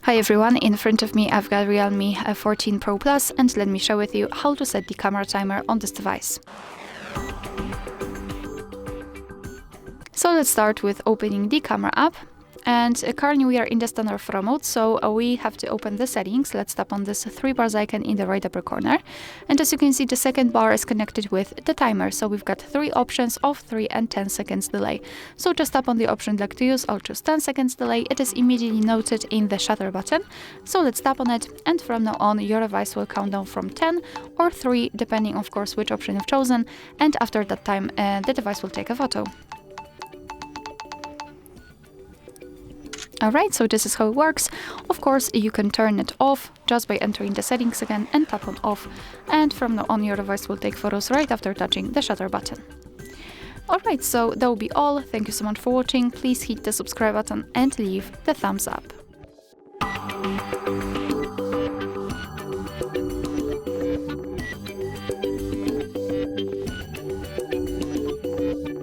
Hi everyone, in front of me I've got Realme 14 Pro Plus, and let me share with you how to set the camera timer on this device. So let's start with opening the camera app. And currently we are in the standard photo mode, so we have to open the settings. Let's tap on this 3 bars icon in the right upper corner. And as you can see, the second bar is connected with the timer. So we've got 3 options of 3 and 10 seconds delay. So just tap on the option you'd like to use. I'll choose 10 seconds delay. It is immediately noted in the shutter button. So let's tap on it, and from now on your device will count down from 10 or 3, depending of course which option you've chosen. And after that time, the device will take a photo. Alright, so this is how it works. Of course, you can turn it off just by entering the settings again and tap on off. And from now on, your device will take photos right after touching the shutter button. Alright, so that will be all. Thank you so much for watching. Please hit the subscribe button and leave the thumbs up.